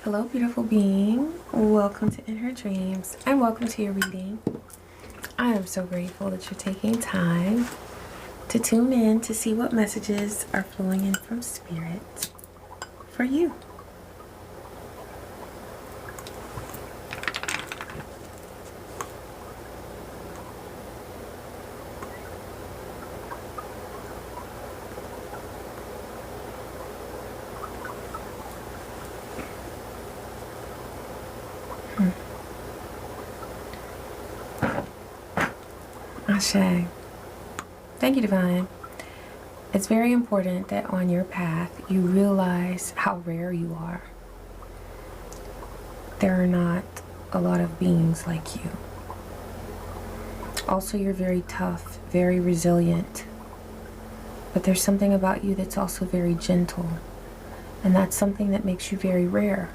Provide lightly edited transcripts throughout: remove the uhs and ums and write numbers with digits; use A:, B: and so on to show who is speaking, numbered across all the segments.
A: Hello, beautiful being. Welcome to In Her Dreams and welcome to your reading. I am so grateful that you're taking time to tune in to see what messages are flowing in from Spirit for you. Ashe. Thank you, Divine. It's very important that on your path you realize how rare you are. There are not a lot of beings like you. Also, you're very tough, very resilient. But there's something about you that's also very gentle. And that's something that makes you very rare.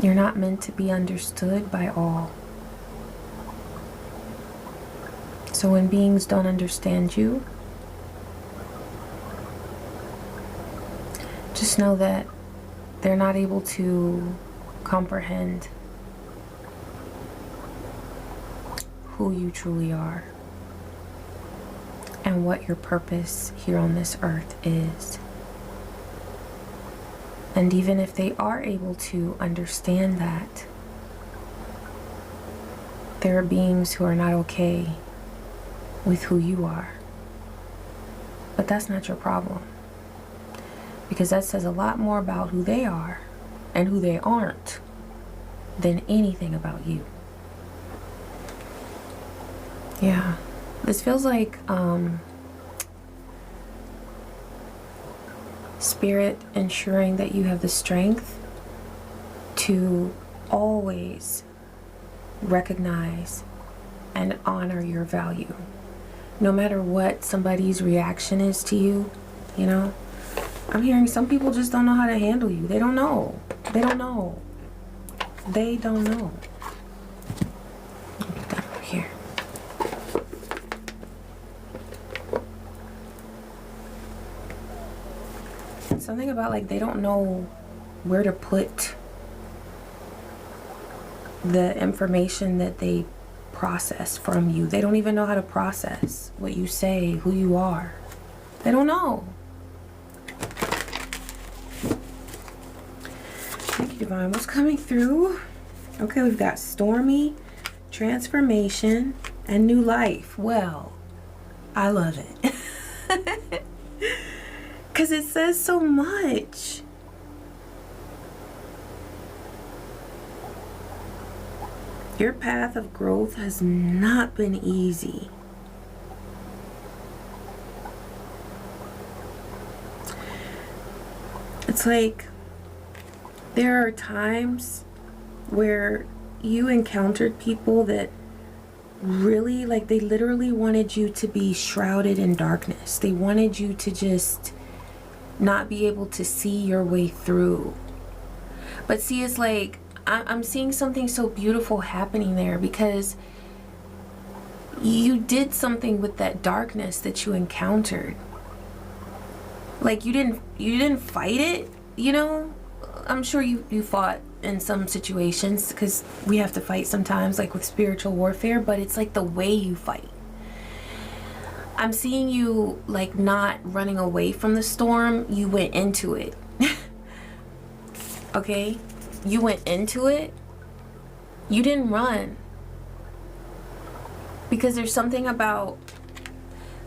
A: You're not meant to be understood by all. So when beings don't understand you, just know that they're not able to comprehend who you truly are and what your purpose here on this earth is. And even if they are able to understand that, there are beings who are not okay with who you are. But that's not your problem. Because that says a lot more about who they are and who they aren't than anything about you. Yeah. This feels like Spirit ensuring that you have the strength to always recognize and honor your value. No matter what somebody's reaction is to you, you know. I'm hearing some people just don't know how to handle you. They don't know. They don't know. They don't know. Put that over here. Something about like they don't know where to put the information that they process from you. They don't even know how to process what you say, who you are. They don't know. Thank you, Divine. What's coming through? Okay, we've got stormy, transformation, and new life. Well, I love it. Because it says so much. Your path of growth has not been easy. It's like there are times where you encountered people that really, like, they literally wanted you to be shrouded in darkness. They wanted you to just not be able to see your way through. But see, it's like I'm seeing something so beautiful happening there, because you did something with that darkness that you encountered. Like you didn't fight it, you know. I'm sure you fought in some situations, because we have to fight sometimes, like with spiritual warfare, but it's like the way you fight. I'm seeing you like not running away from the storm. You went into it. Okay? You went into it. You didn't run. Because there's something about,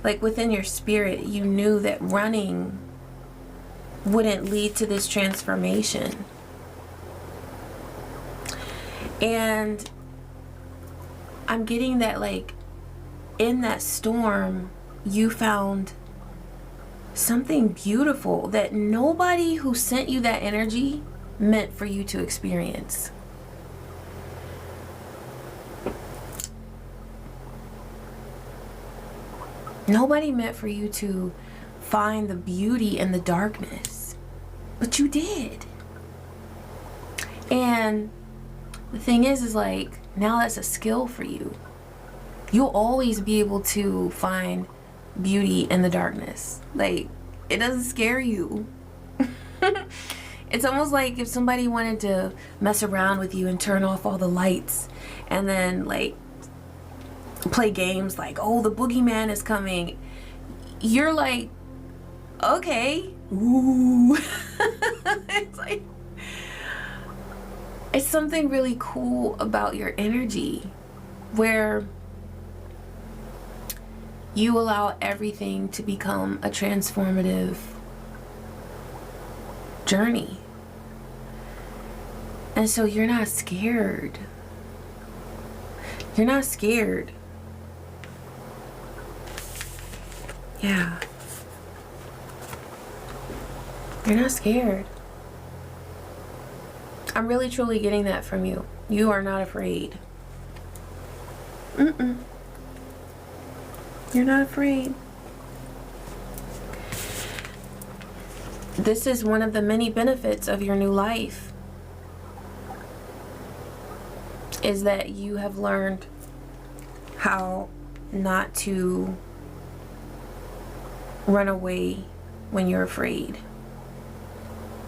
A: like, within your spirit, you knew that running wouldn't lead to this transformation. And I'm getting that, like, in that storm, you found something beautiful that nobody who sent you that energy meant for you to experience. Nobody meant for you to find the beauty in the darkness, but you did. And the thing is like, now that's a skill for you. You'll always be able to find beauty in the darkness. Like, It doesn't scare you. It's almost like if somebody wanted to mess around with you and turn off all the lights and then like play games like, oh, the boogeyman is coming. You're like, okay. Ooh. It's like, it's something really cool about your energy where you allow everything to become a transformative journey. And so you're not scared. You're not scared. Yeah. You're not scared. I'm really truly getting that from you. You are not afraid. Mm-mm. You're not afraid. This is one of the many benefits of your new life, is that you have learned how not to run away when you're afraid.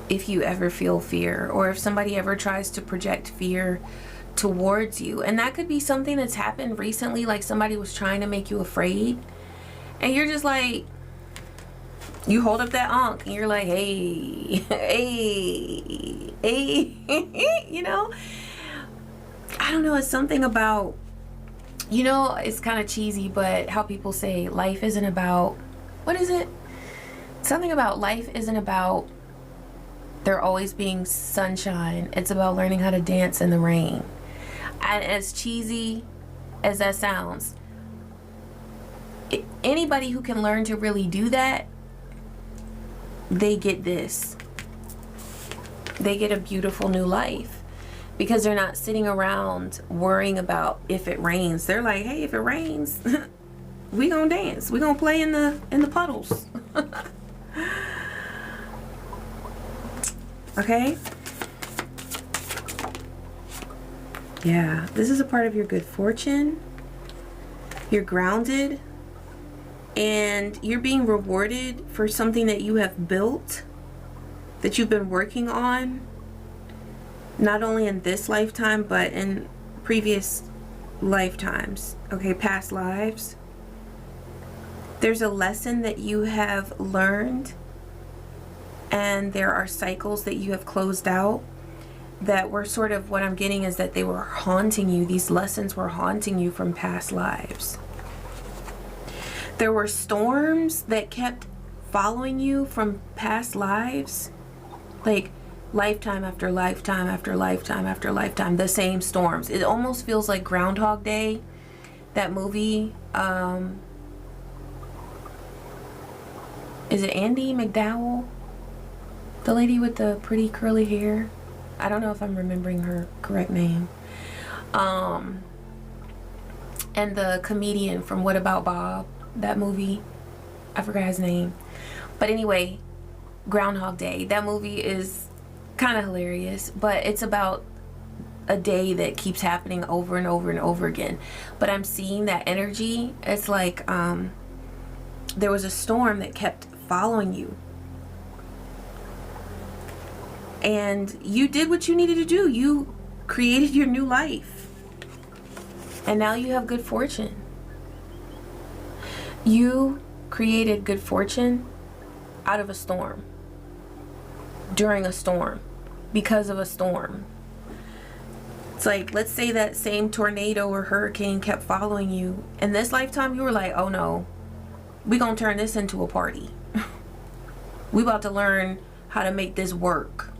A: If you ever feel fear, or if somebody ever tries to project fear towards you, and that could be something that's happened recently, like somebody was trying to make you afraid, and you're just like, you hold up that ankh and you're like, hey, hey, hey, you know? I don't know, it's something about, you know, it's kind of cheesy, but how people say life isn't about, what is it? Something about life isn't about there always being sunshine. It's about learning how to dance in the rain. And as cheesy as that sounds, anybody who can learn to really do that, they get this. They get a beautiful new life because they're not sitting around worrying about if it rains. They're like, hey, if it rains, we gonna dance. We gonna play in the puddles. Okay? Yeah, this is a part of your good fortune. You're grounded. And you're being rewarded for something that you have built, that you've been working on, not only in this lifetime, but in previous lifetimes, okay, past lives. There's a lesson that you have learned, and there are cycles that you have closed out that were sort of, what I'm getting is that they were haunting you. These lessons were haunting you from past lives. There were storms that kept following you from past lives, like lifetime after lifetime after lifetime after lifetime, the same storms. It almost feels like Groundhog Day, that movie. Is it Andie MacDowell? The lady with the pretty curly hair? I don't know if I'm remembering her correct name. And the comedian from What About Bob? That movie, I forgot his name, but anyway, Groundhog Day. That movie is kind of hilarious, but it's about a day that keeps happening over and over and over again. But I'm seeing that energy. It's like there was a storm that kept following you, and you did what you needed to do. You created your new life, and now you have good fortune. You created good fortune out of a storm, during a storm, because of a storm. It's like, let's say that same tornado or hurricane kept following you. In this lifetime, you were like, oh no, we gonna turn this into a party. We about to learn how to make this work.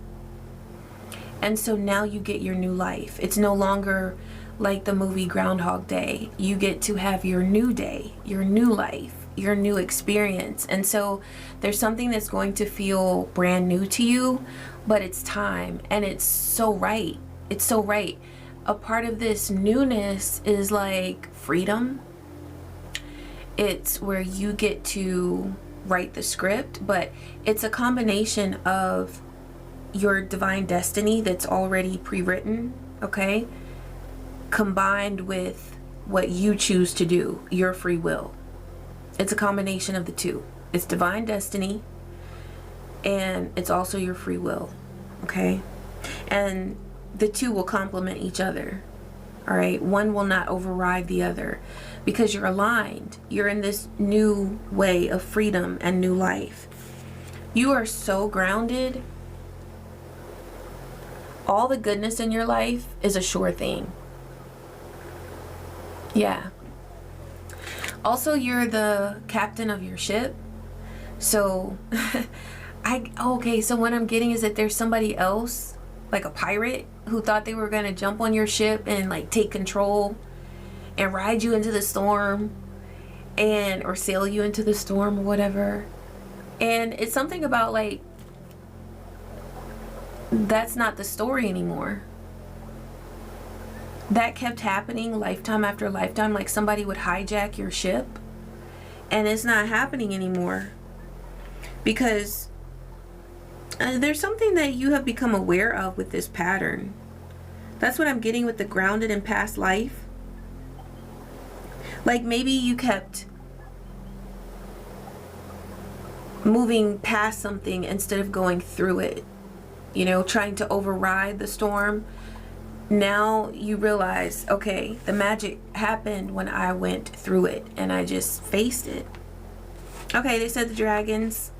A: And so now you get your new life. It's no longer like the movie Groundhog Day. You get to have your new day, your new life, your new experience. And so there's something that's going to feel brand new to you, but it's time, and it's so right. It's so right. A part of this newness is like freedom. It's where you get to write the script, but it's a combination of your divine destiny that's already pre-written, okay, combined with what you choose to do, your free will. It's a combination of the two. It's divine destiny and it's also your free will, okay? And the two will complement each other, all right? One will not override the other because you're aligned. You're in this new way of freedom and new life. You are so grounded. All the goodness in your life is a sure thing. Yeah. Also, you're the captain of your ship. So, okay, so what I'm getting is that there's somebody else, like a pirate, who thought they were going to jump on your ship and like take control and ride you into the storm or sail you into the storm or whatever. And it's something about like, that's not the story anymore. That kept happening lifetime after lifetime, like somebody would hijack your ship, and it's not happening anymore because there's something that you have become aware of with this pattern. That's what I'm getting with the grounded in past life. Like maybe you kept moving past something instead of going through it, you know, trying to override the storm. Now you realize, okay, the magic happened when I went through it and I just faced it. Okay, they said the dragons.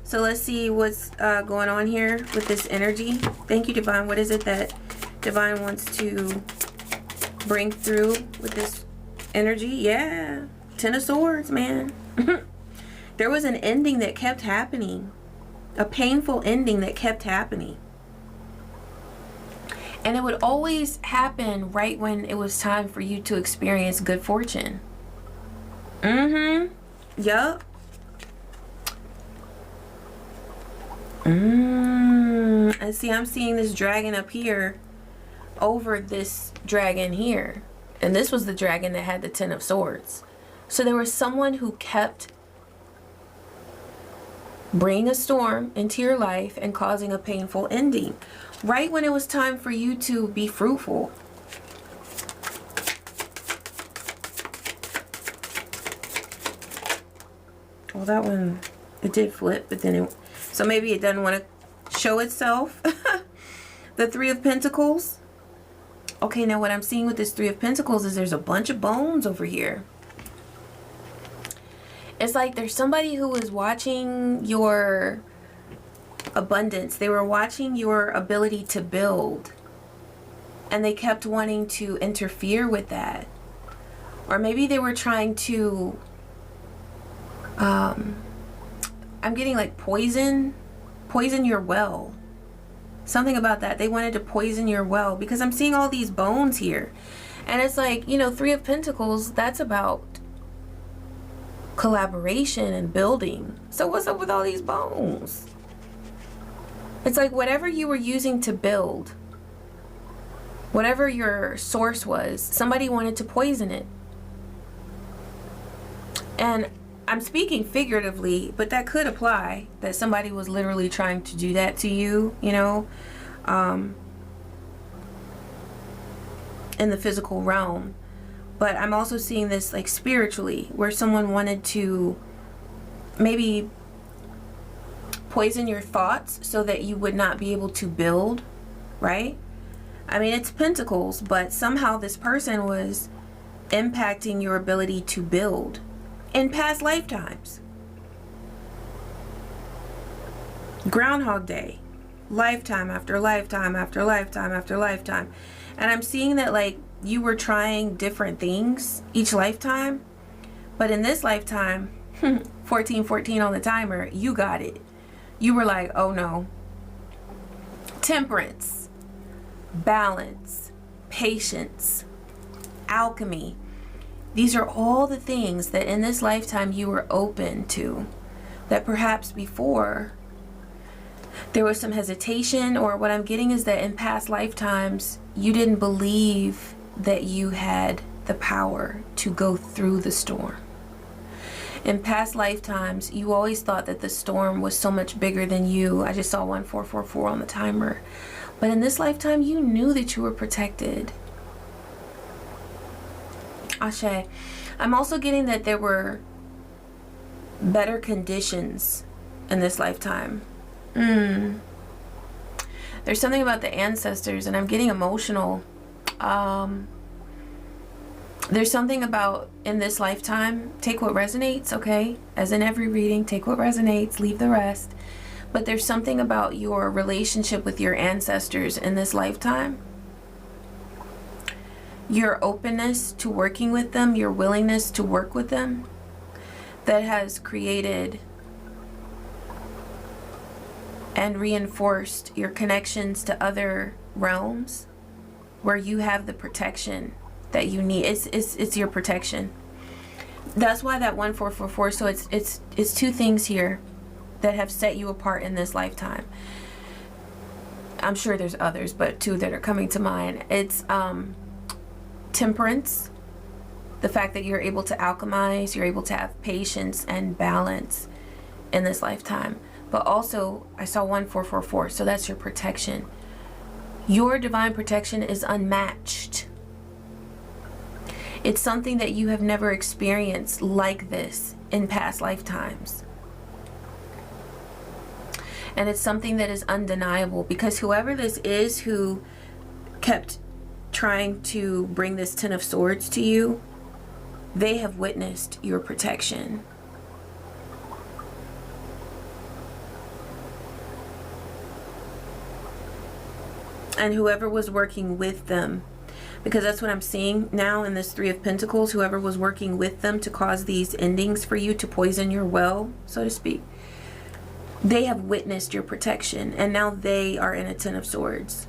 A: So let's see what's going on here with this energy. Thank you, Divine. What is it that Divine wants to bring through with this energy? Yeah, Ten of Swords, man. There was an ending that kept happening. A painful ending that kept happening. And it would always happen right when it was time for you to experience good fortune. Yup. And see, I'm seeing this dragon up here over this dragon here. And this was the dragon that had the Ten of Swords. So there was someone who kept bringing a storm into your life and causing a painful ending right when it was time for you to be fruitful. Well, that one, it did flip, but then it, so maybe it doesn't want to show itself. The Three of Pentacles. Okay, now what I'm seeing with this Three of Pentacles is there's a bunch of bones over here. It's like there's somebody who was watching your abundance. They were watching your ability to build, and they kept wanting to interfere with that. Or maybe they were trying to I'm getting like poison your well. Something about that. They wanted to poison your well because I'm seeing all these bones here. And it's like, you know, Three of Pentacles, that's about collaboration and building. So what's up with all these bones? It's like whatever you were using to build, whatever your source was, somebody wanted to poison it. And I'm speaking figuratively, but that could apply that somebody was literally trying to do that to you, you know, in the physical realm. But I'm also seeing this like spiritually, where someone wanted to maybe poison your thoughts so that you would not be able to build, right? I mean, it's Pentacles, but somehow this person was impacting your ability to build in past lifetimes. Groundhog Day, lifetime after lifetime after lifetime after lifetime. And I'm seeing that like you were trying different things each lifetime, but in this lifetime, 1414 on the timer, you got it. You were like, oh no. Temperance, balance, patience, alchemy. These are all the things that in this lifetime you were open to, that perhaps before there was some hesitation, or what I'm getting is that in past lifetimes you didn't believe that you had the power to go through the storm. In past lifetimes you always thought that the storm was so much bigger than you. I just saw 1444 on the timer. But in this lifetime you knew that you were protected. Ashe. I'm also getting that there were better conditions in this lifetime. There's something about the ancestors, and I'm getting emotional. There's something about, in this lifetime, take what resonates, okay? As in every reading, take what resonates, leave the rest. But there's something about your relationship with your ancestors in this lifetime. Your openness to working with them, your willingness to work with them, that has created and reinforced your connections to other realms where you have the protection that you need. It's your protection. That's why that 1444, so it's two things here that have set you apart in this lifetime. I'm sure there's others, but two that are coming to mind. It's temperance, the fact that you're able to alchemize, you're able to have patience and balance in this lifetime. But also, I saw 1444, so that's your protection. Your divine protection is unmatched. It's something that you have never experienced like this in past lifetimes. And it's something that is undeniable, because whoever this is who kept trying to bring this Ten of Swords to you, they have witnessed your protection. And whoever was working with them, because that's what I'm seeing now in this Three of Pentacles, whoever was working with them to cause these endings for you, to poison your well, so to speak, they have witnessed your protection, and now they are in a Ten of Swords.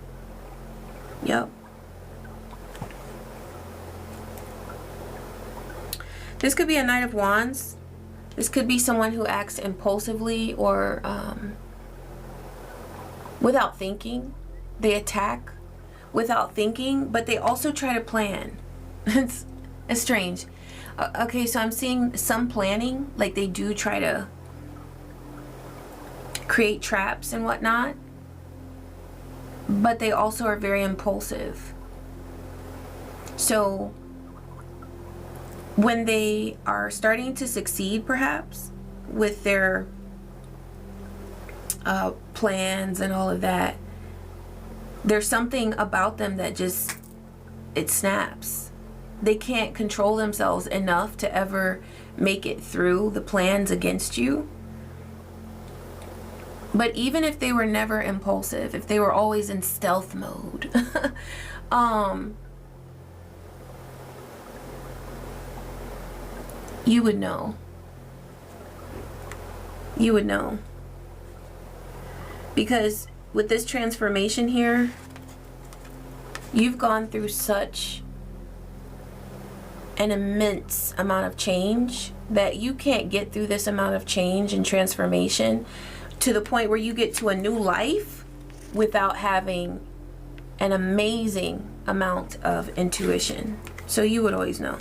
A: Yep. This could be a Knight of Wands. This could be someone who acts impulsively or without thinking. They attack without thinking, but they also try to plan. It's strange. Okay, so I'm seeing some planning, like they do try to create traps and whatnot, but they also are very impulsive. So when they are starting to succeed, perhaps, with their plans and all of that, there's something about them that just, it snaps. They can't control themselves enough to ever make it through the plans against you. But even if they were never impulsive, if they were always in stealth mode, you would know. You would know. Because with this transformation here, you've gone through such an immense amount of change that you can't get through this amount of change and transformation to the point where you get to a new life without having an amazing amount of intuition. So you would always know.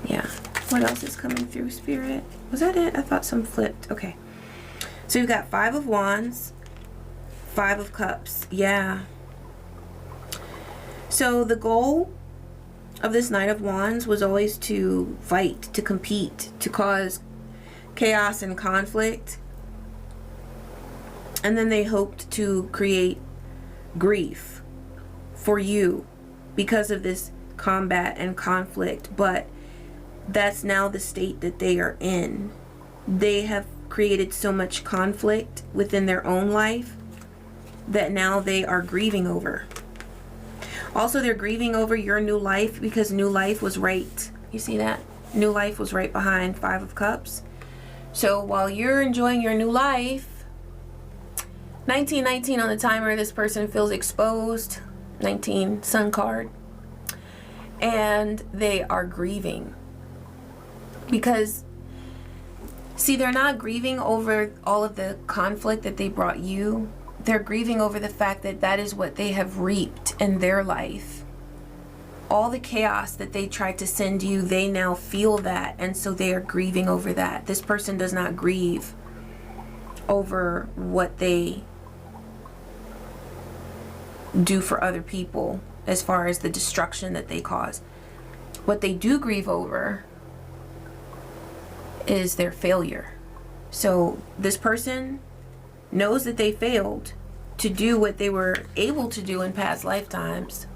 A: Yeah. What else is coming through, Spirit? Was that it? I thought some flipped. Okay. So you've got Five of Wands, Five of Cups. Yeah. So the goal of this Knight of Wands was always to fight, to compete, to cause chaos and conflict. And then they hoped to create grief for you because of this combat and conflict. But that's now the state that they are in. They have created so much conflict within their own life that now they are grieving over. Also, they're grieving over your new life because new life was right. You see that? New life was right behind Five of Cups. So while you're enjoying your new life, 1919 on the timer, this person feels exposed. 19, Sun card. And they are grieving. Because, see, they're not grieving over all of the conflict that they brought you. They're grieving over the fact that that is what they have reaped in their life. All the chaos that they tried to send you, they now feel that, and so they are grieving over that. This person does not grieve over what they do for other people as far as the destruction that they cause. What they do grieve over is their failure. So this person knows that they failed to do what they were able to do in past lifetimes,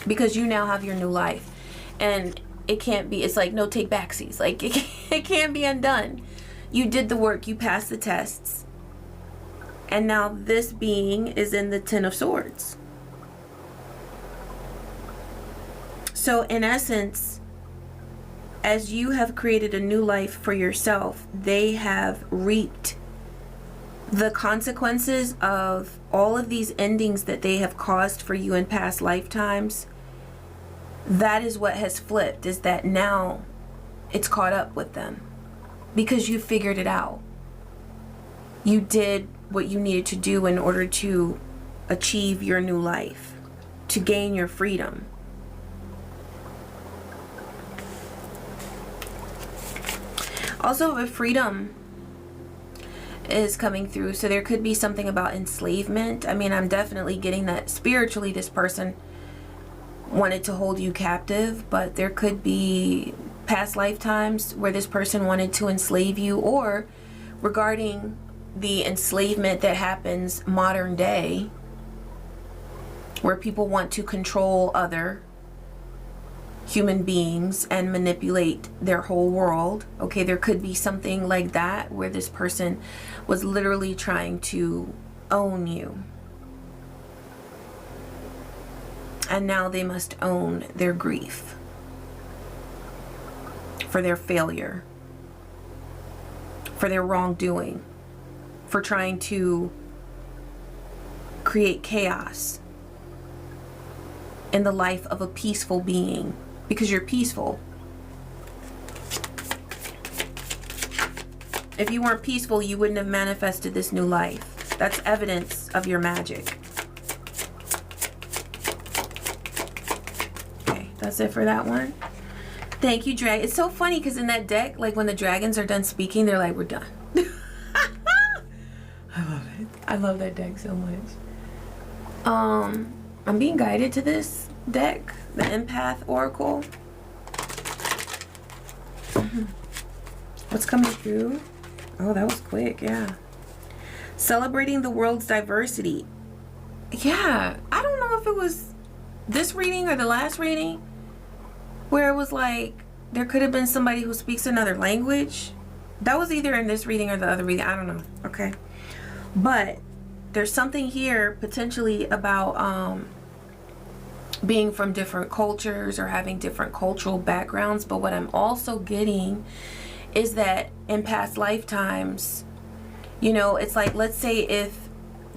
A: because you now have your new life. And it can't be, it's like no take backsies. Like it can't be undone. You did the work, you passed the tests. And now this being is in the Ten of Swords. So in essence, as you have created a new life for yourself, they have reaped the consequences of all of these endings that they have caused for you in past lifetimes. That is what has flipped, is that now it's caught up with them because you figured it out. You did what you needed to do in order to achieve your new life, to gain your freedom. Also, if freedom is coming through, so there could be something about enslavement. I mean, I'm definitely getting that spiritually this person wanted to hold you captive, but there could be past lifetimes where this person wanted to enslave you, or regarding the enslavement that happens modern day, where people want to control other human beings and manipulate their whole world. Okay, there could be something like that where this person was literally trying to own you. And now they must own their grief for their failure, for their wrongdoing, for trying to create chaos in the life of a peaceful being. Because you're peaceful. If you weren't peaceful, you wouldn't have manifested this new life. That's evidence of your magic. Okay, that's it for that one. Thank you, Dragon. It's so funny because in that deck, like when the dragons are done speaking, they're like, we're done. I love it. I love that deck so much. I'm being guided to this deck, the Empath Oracle. What's coming through? Oh, that was quick. Yeah. Celebrating the world's diversity. Yeah, I don't know if it was this reading or the last reading where it was like there could have been somebody who speaks another language. That was either in this reading or the other reading. I don't know. Okay. But there's something here potentially about being from different cultures or having different cultural backgrounds. But what I'm also getting is that in past lifetimes, you know, it's like, let's say if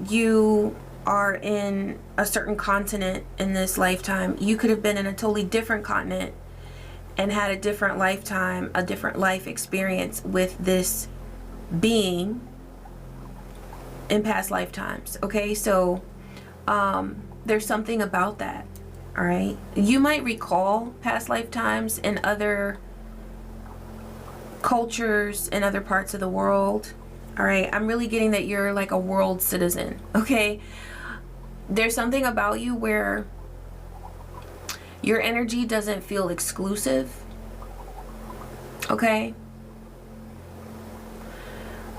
A: you are in a certain continent in this lifetime, you could have been in a totally different continent and had a different lifetime, a different life experience with this being in past lifetimes. Okay, so there's something about that. All right, you might recall past lifetimes in other cultures in other parts of the world. All right, I'm really getting that you're like a world citizen. Okay, there's something about you where your energy doesn't feel exclusive. Okay,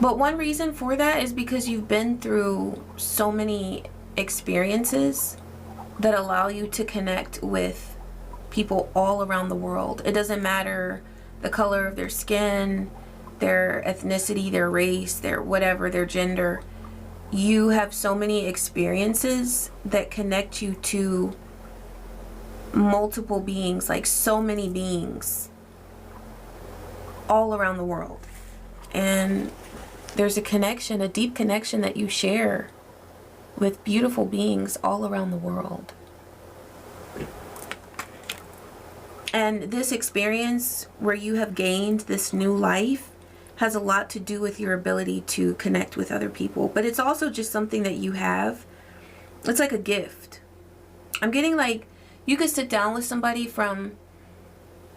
A: but one reason for that is because you've been through so many experiences that allow you to connect with people all around the world. It doesn't matter the color of their skin, their ethnicity, their race, their whatever, their gender. You have so many experiences that connect you to multiple beings, like so many beings all around the world. And there's a connection, a deep connection that you share with beautiful beings all around the world. And this experience where you have gained this new life has a lot to do with your ability to connect with other people. But it's also just something that you have. It's like a gift. I'm getting like you could sit down with somebody from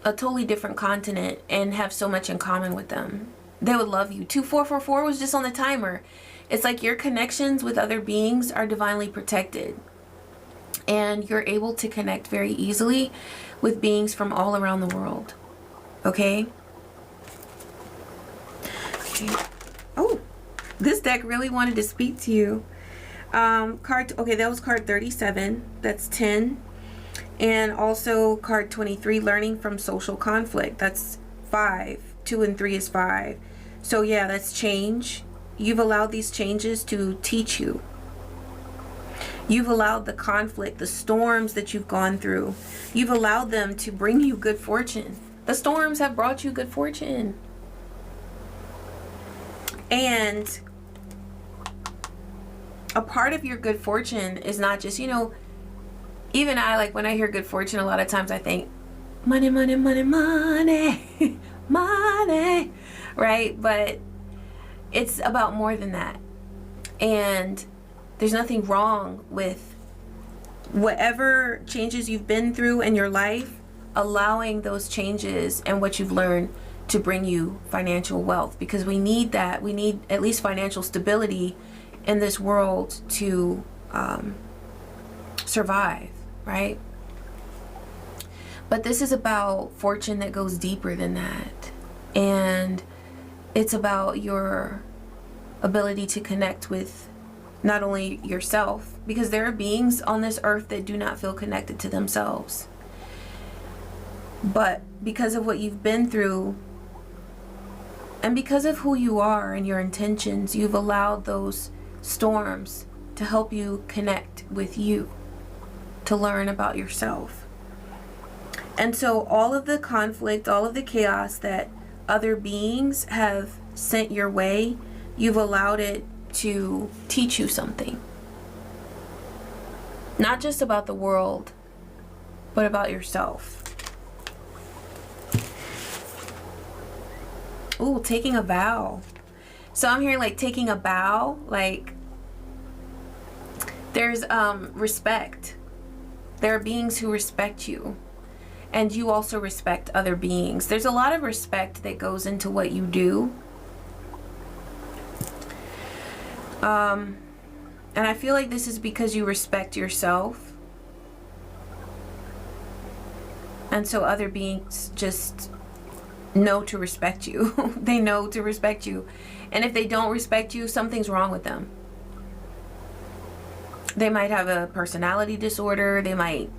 A: a totally different continent and have so much in common with them. They would love you. 2444 was just on the timer. It's like your connections with other beings are divinely protected. And you're able to connect very easily with beings from all around the world. Okay? Okay. Oh, this deck really wanted to speak to you. Okay, that was card 37. That's 10. And also card 23, learning from social conflict. That's 5. 2 and 3 is 5. So yeah, that's change. You've allowed these changes to teach you. You've allowed the conflict, the storms that you've gone through, you've allowed them to bring you good fortune. The storms have brought you good fortune. And a part of your good fortune is not just, you know, even I, like when I hear good fortune, a lot of times I think money, money, money, money, money, right? But it's about more than that. And there's nothing wrong with whatever changes you've been through in your life, allowing those changes and what you've learned to bring you financial wealth, because we need that. We need at least financial stability in this world to survive, right? But this is about fortune that goes deeper than that. And it's about your ability to connect with not only yourself, because there are beings on this earth that do not feel connected to themselves. But because of what you've been through, and because of who you are and your intentions, you've allowed those storms to help you connect with you, to learn about yourself. And so all of the conflict, all of the chaos that other beings have sent your way, you've allowed it to teach you something. Not just about the world, but about yourself. Ooh, taking a vow. So I'm hearing like taking a vow, like there's respect. There are beings who respect you, and you also respect other beings. There's a lot of respect that goes into what you do. And I feel like this is because you respect yourself. And so other beings just know to respect you. They know to respect you. And if they don't respect you, something's wrong with them. They might have a personality disorder. They might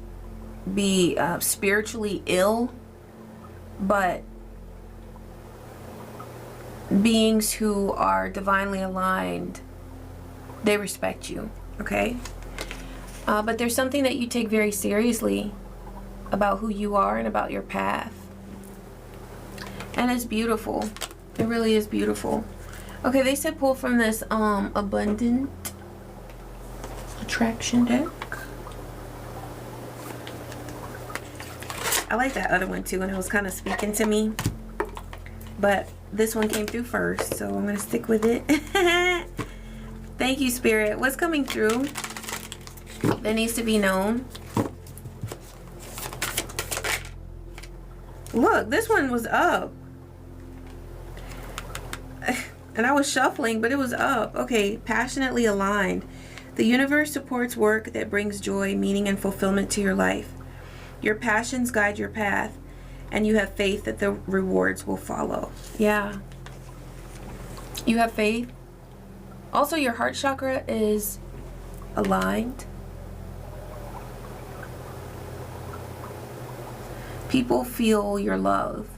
A: be spiritually ill. But beings who are divinely aligned, they respect you, okay? But there's something that you take very seriously about who you are and about your path. And it's beautiful. It really is beautiful. Okay, they said pull from this abundant attraction deck. I like that other one too, and it was kind of speaking to me. But this one came through first, so I'm going to stick with it. Thank you, Spirit. What's coming through that needs to be known? Look, this one was up. And I was shuffling, but it was up. Okay, passionately aligned. The universe supports work that brings joy, meaning, and fulfillment to your life. Your passions guide your path, and you have faith that the rewards will follow. Yeah. You have faith. Also, your heart chakra is aligned. People feel your love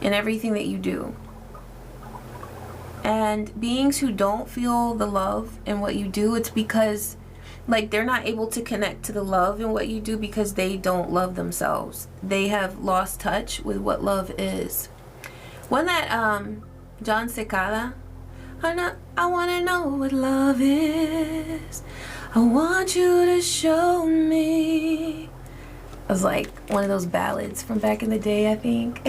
A: in everything that you do. And beings who don't feel the love in what you do, it's because like they're not able to connect to the love in what you do because they don't love themselves. They have lost touch with what love is. When that John Cicada, I want to know what love is. I want you to show me. It was like one of those ballads from back in the day, I think.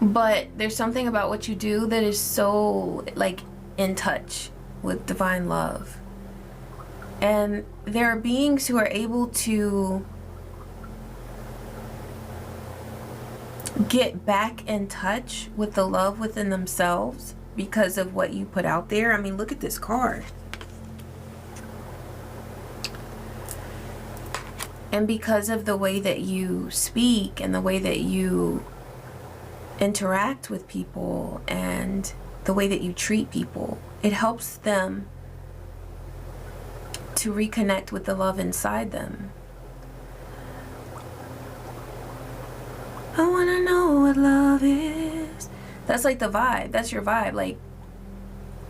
A: But there's something about what you do that is so like in touch with divine love. And there are beings who are able to get back in touch with the love within themselves because of what you put out there. I mean, look at this card. And because of the way that you speak and the way that you interact with people and the way that you treat people. It helps them to reconnect with the love inside them. I wanna know what love is. That's like the vibe. That's your vibe. Like,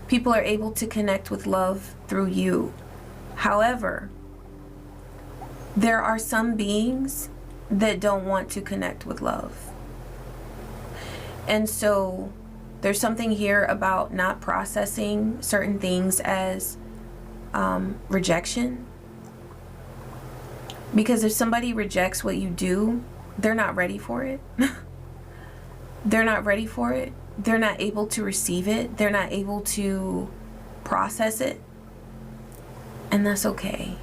A: people are able to connect with love through you. However, there are some beings that don't want to connect with love. And so there's something here about not processing certain things as rejection. Because if somebody rejects what you do, they're not ready for it. They're not ready for it. They're not able to receive it. They're not able to process it. And that's okay.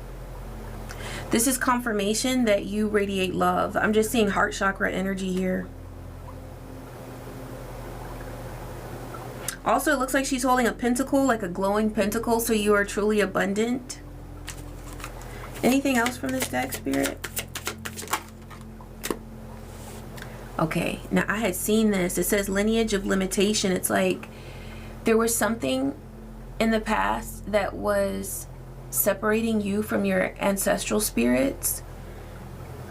A: This is confirmation that you radiate love. I'm just seeing heart chakra energy here. Also, it looks like she's holding a pentacle, like a glowing pentacle, so you are truly abundant. Anything else from this deck, Spirit? Okay, now I had seen this. It says lineage of limitation. It's like there was something in the past that was separating you from your ancestral spirits,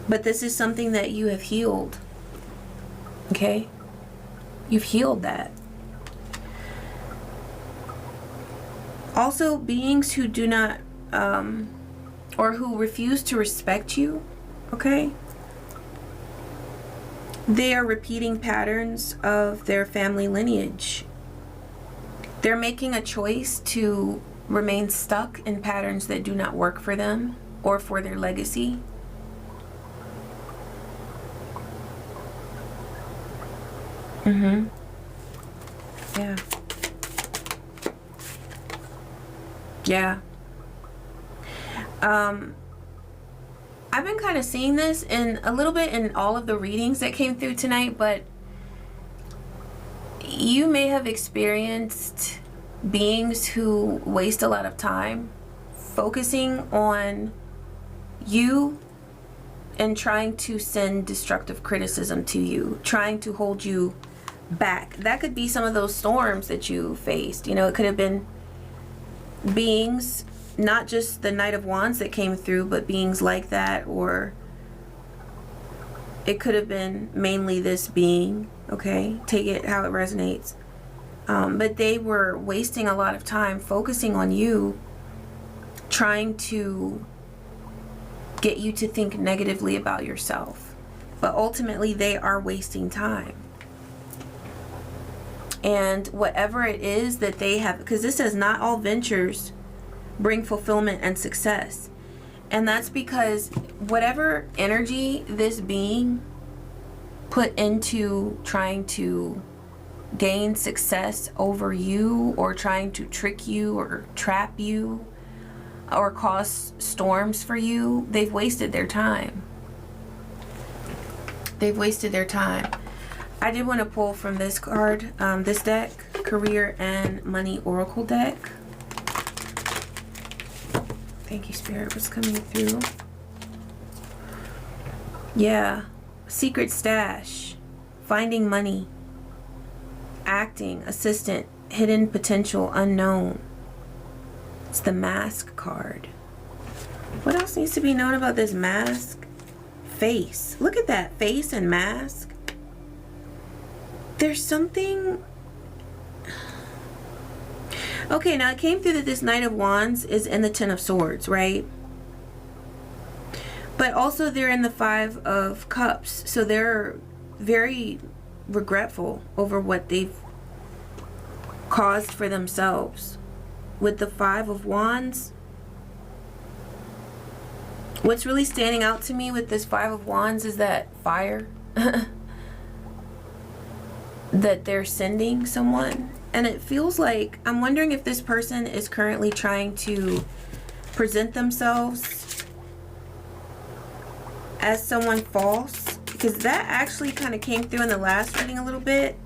A: but this is something that you have healed. Okay? You've healed that. Also, beings who do not or who refuse to respect you, okay? They are repeating patterns of their family lineage. They're making a choice to remain stuck in patterns that do not work for them or for their legacy. Yeah. Yeah. I've been kind of seeing this in a little bit in all of the readings that came through tonight, but you may have experienced beings who waste a lot of time focusing on you and trying to send destructive criticism to you, trying to hold you back. That could be some of those storms that you faced. You know, it could have been beings, not just the Knight of Wands that came through, but beings like that, or it could have been mainly this being, okay? Take it how it resonates. But they were wasting a lot of time focusing on you, trying to get you to think negatively about yourself. But ultimately, they are wasting time. And whatever it is that they have, because this says not all ventures bring fulfillment and success. And that's because whatever energy this being put into trying to gain success over you, or trying to trick you or trap you or cause storms for you, they've wasted their time. They've wasted their time. I did want to pull from this card, this deck, Career and Money Oracle deck. Thank you, Spirit, what's coming through. Yeah, secret stash, finding money, acting, assistant, hidden potential, unknown. It's the Mask card. What else needs to be known about this mask? Face. Look at that, face and mask. There's something. Okay, now it came through that this Knight of Wands is in the Ten of Swords, right? But also they're in the Five of Cups. So they're very regretful over what they've caused for themselves. With the Five of Wands, what's really standing out to me with this Five of Wands is that fire that they're sending someone. And it feels like, I'm wondering if this person is currently trying to present themselves as someone false, because that actually kind of came through in the last reading a little bit.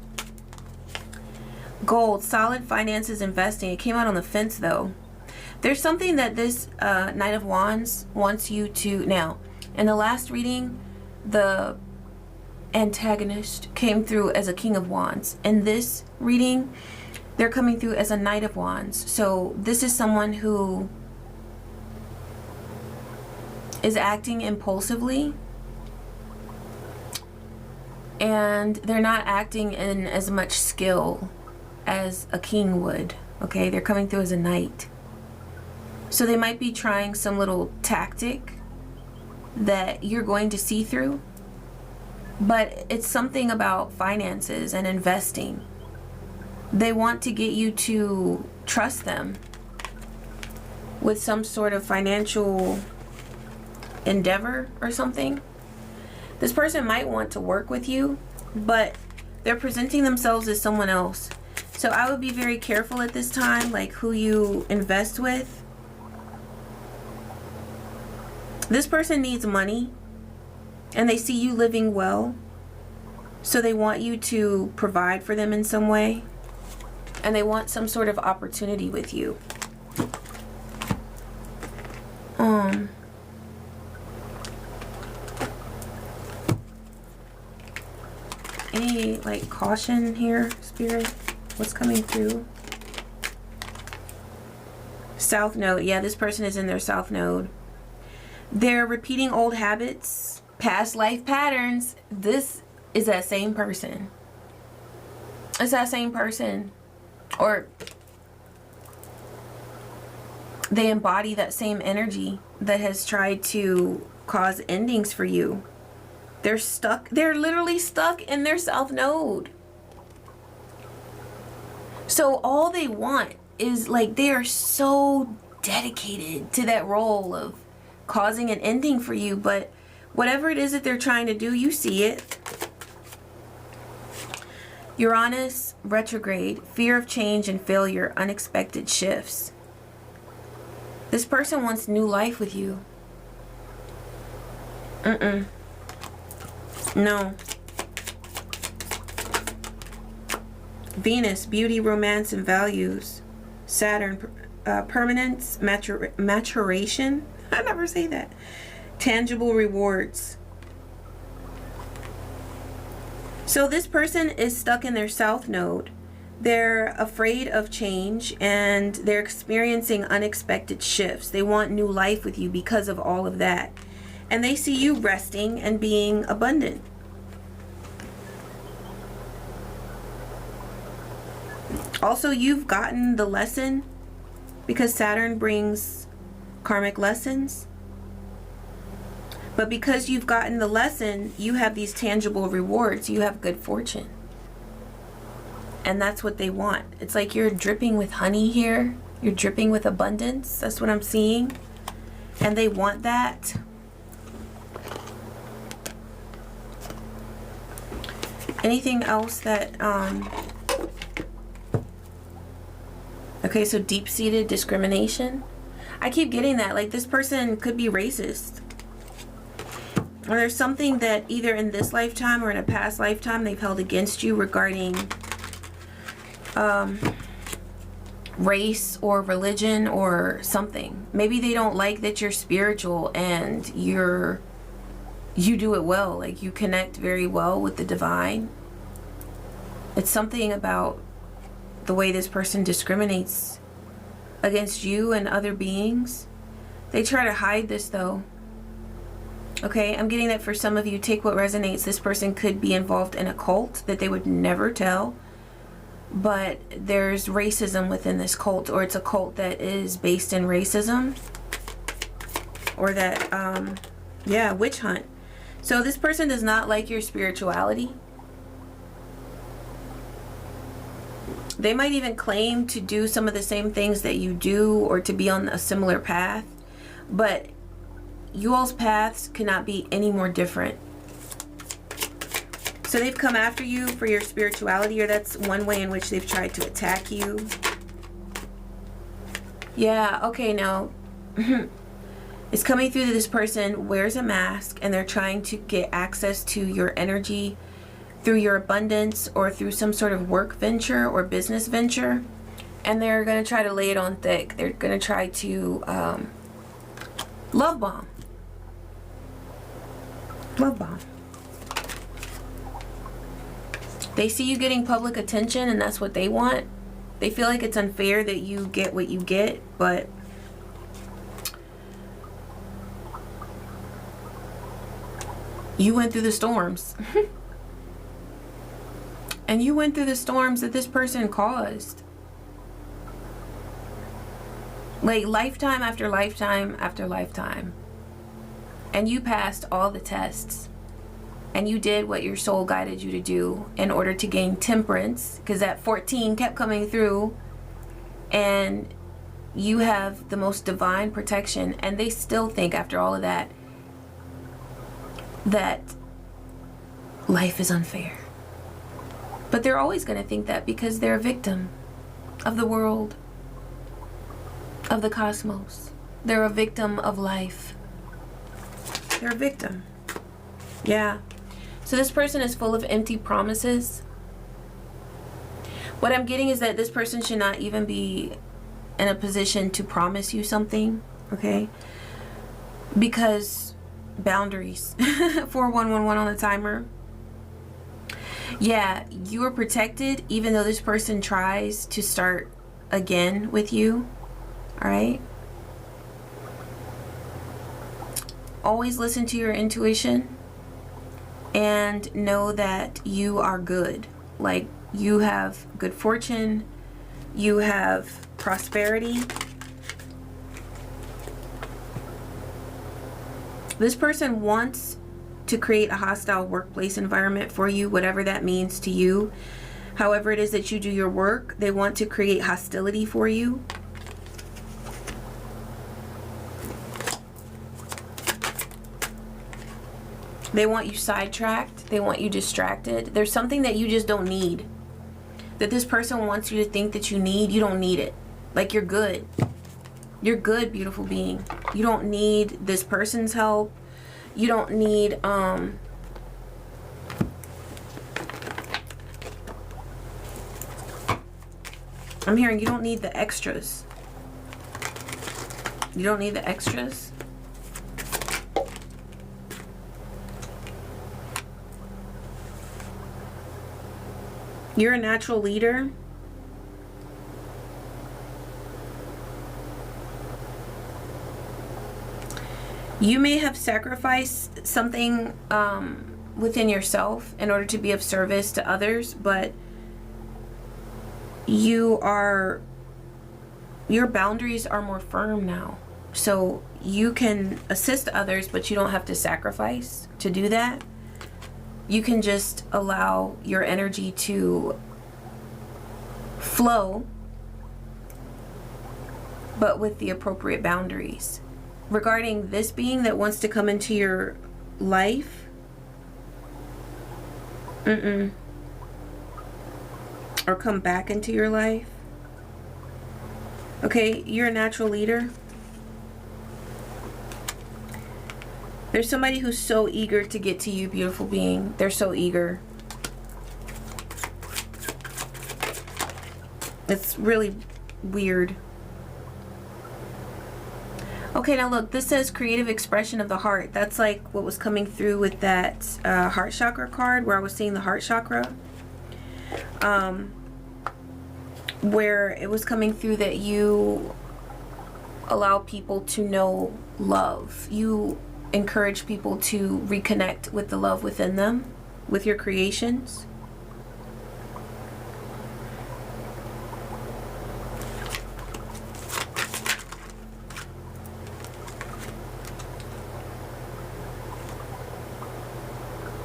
A: Gold, solid finances, investing. It came out on the fence though. There's something that this Knight of Wands wants you to, now in the last reading, the antagonist came through as a King of Wands. In this reading, they're coming through as a Knight of Wands. So this is someone who is acting impulsively, and they're not acting in as much skill as a king would. Okay, they're coming through as a knight. So they might be trying some little tactic that you're going to see through, but it's something about finances and investing. They want to get you to trust them with some sort of financial endeavor or something. This person might want to work with you, but they're presenting themselves as someone else. So I would be very careful at this time, like who you invest with. This person needs money and they see you living well, so they want you to provide for them in some way, and they want some sort of opportunity with you. Any like caution here, Spirit? What's coming through? South node. Yeah, this person is in their south node. They're repeating old habits, past life patterns. This is that same person. It's that same person. Or they embody that same energy that has tried to cause endings for you. They're stuck. They're literally stuck in their south node. So all they want is, like, they are so dedicated to that role of causing an ending for you, but whatever it is that they're trying to do, you see it. Uranus retrograde, fear of change and failure, unexpected shifts. This person wants new life with you. No. Venus, beauty, romance, and values. Saturn, permanence, maturation. I never say that. Tangible rewards. So this person is stuck in their south node. They're afraid of change and they're experiencing unexpected shifts. They want new life with you because of all of that. And they see you resting and being abundant. Also, you've gotten the lesson, because Saturn brings karmic lessons. But because you've gotten the lesson, you have these tangible rewards. You have good fortune. And that's what they want. It's like you're dripping with honey here. You're dripping with abundance. That's what I'm seeing. And they want that. Anything else that... Okay, so deep-seated discrimination. I keep getting that. Like, this person could be racist. Or there's something that either in this lifetime or in a past lifetime they've held against you regarding race or religion or something. Maybe they don't like that you're spiritual and you do it well. Like, you connect very well with the divine. It's something about the way this person discriminates against you and other beings. They try to hide this though. Okay, I'm getting that for some of you, take what resonates. This person could be involved in a cult that they would never tell. But there's racism within this cult, or it's a cult that is based in racism. Or that, yeah, witch hunt. So this person does not like your spirituality. They might even claim to do some of the same things that you do, or to be on a similar path. But you all's paths cannot be any more different. So they've come after you for your spirituality, or that's one way in which they've tried to attack you. Yeah, okay, now it's coming through that this person wears a mask and they're trying to get access to your energy through your abundance or through some sort of work venture or business venture. And they're going to try to lay it on thick. They're going to try to love bomb. Love bomb. They see you getting public attention, and that's what they want. They feel like it's unfair that you get what you get, but you went through the storms. And you went through the storms that this person caused. Like lifetime after lifetime after lifetime. And you passed all the tests. And you did what your soul guided you to do in order to gain temperance, because that 14 kept coming through, and you have the most divine protection. And they still think after all of that that life is unfair. But they're always going to think that because they're a victim of the world, of the cosmos. They're a victim of life. They're a victim. Yeah. So this person is full of empty promises. What I'm getting is that this person should not even be in a position to promise you something, okay? Because boundaries. 4111 on the timer. Yeah, you are protected even though this person tries to start again with you. All right? Always listen to your intuition and know that you are good. Like, you have good fortune, you have prosperity. This person wants to create a hostile workplace environment for you, whatever that means to you. However it is that you do your work, they want to create hostility for you. They want you sidetracked. They want you distracted. There's something that you just don't need. That this person wants you to think that you need. You don't need it. Like, you're good. You're good, beautiful being. You don't need this person's help. You don't need, I'm hearing you don't need the extras. You don't need the extras. You're a natural leader. You may have sacrificed something within yourself in order to be of service to others, but your boundaries are more firm now. So you can assist others, but you don't have to sacrifice to do that. You can just allow your energy to flow, but with the appropriate boundaries. Regarding this being that wants to come into your life, or come back into your life, okay, you're a natural leader. There's somebody who's so eager to get to you, beautiful being. They're so eager. It's really weird. Okay, now look, this says creative expression of the heart. That's like what was coming through with that heart chakra card, where I was seeing the heart chakra. Where it was coming through that you allow people to know love. You encourage people to reconnect with the love within them, with your creations.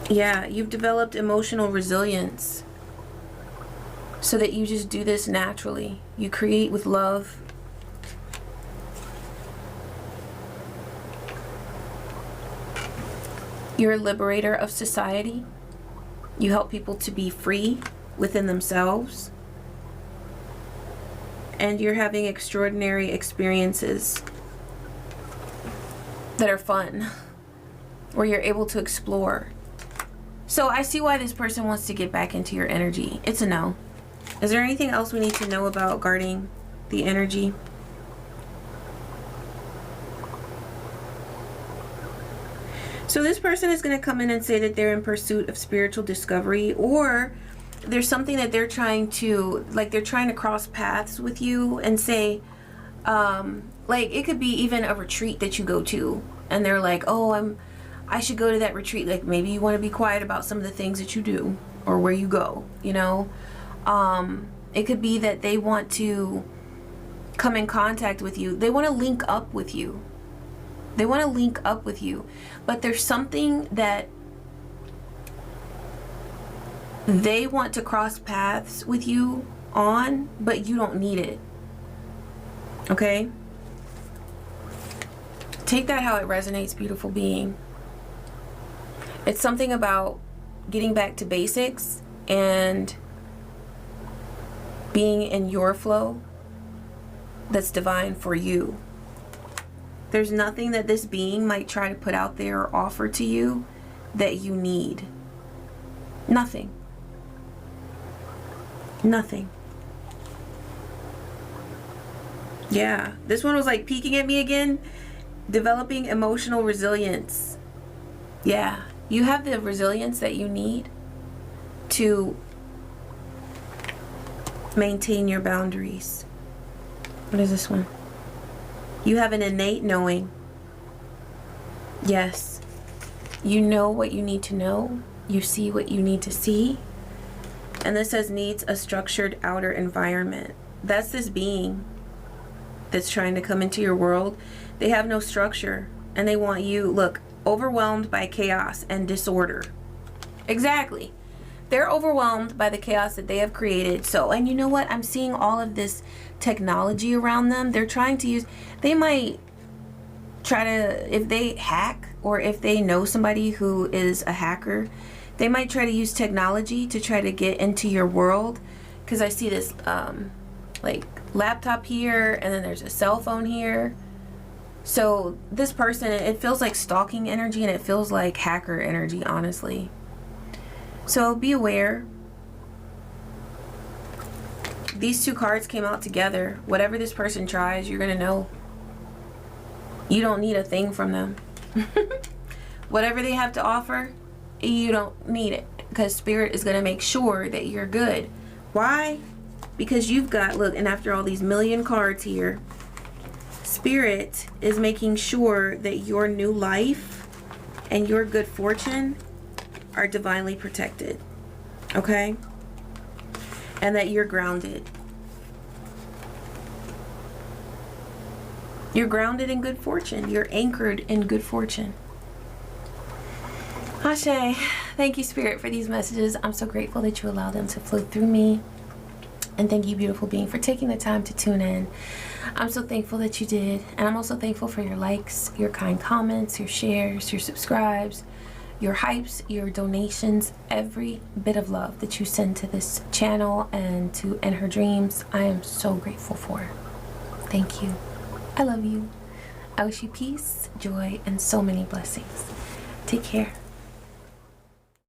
A: Yeah, you've developed emotional resilience so that you just do this naturally. You create with love. You're a liberator of society. You help people to be free within themselves. And you're having extraordinary experiences that are fun, where you're able to explore. So I see why this person wants to get back into your energy. It's a no. Is there anything else we need to know about guarding the energy? So this person is going to come in and say that they're in pursuit of spiritual discovery, or there's something that they're trying to, like, they're trying to cross paths with you and say, like, it could be even a retreat that you go to, and they're like, oh, I should go to that retreat. Like, maybe you want to be quiet about some of the things that you do or where you go, you know. It could be that they want to come in contact with you. They want to link up with you. They want to link up with you, but there's something that they want to cross paths with you on, but you don't need it. Okay? Take that how it resonates, beautiful being. It's something about getting back to basics and being in your flow that's divine for you. There's nothing that this being might try to put out there or offer to you that you need. Nothing. Nothing. Yeah, this one was like peeking at me again. Developing emotional resilience. Yeah, you have the resilience that you need to maintain your boundaries. What is this one? You have an innate knowing. Yes. You know what you need to know. You see what you need to see. And this says needs a structured outer environment. That's this being that's trying to come into your world. They have no structure, and they want you, look, overwhelmed by chaos and disorder. Exactly. They're overwhelmed by the chaos that they have created. So, and you know what? I'm seeing all of this technology around them. They're trying to use, they might try to, if they hack or if they know somebody who is a hacker, they might try to use technology to try to get into your world. Because I see this like laptop here, and then there's a cell phone here. So this person, it feels like stalking energy, and it feels like hacker energy, honestly. So be aware. These two cards came out together. Whatever this person tries, you're going to know. You don't need a thing from them. Whatever they have to offer, you don't need it. Because Spirit is going to make sure that you're good. Why? Because you've got, look, and after all these million cards here, Spirit is making sure that your new life and your good fortune are divinely protected. Okay? And that you're grounded. You're grounded in good fortune. You're anchored in good fortune. Ashe, thank you, Spirit, for these messages. I'm so grateful that you allow them to flow through me. And thank you, beautiful being, for taking the time to tune in. I'm so thankful that you did. And I'm also thankful for your likes, your kind comments, your shares, your subscribes, your hypes, your donations, every bit of love that you send to this channel and to In Her Dreams. I am so grateful for. Thank you. I love you. I wish you peace, joy, and so many blessings. Take care.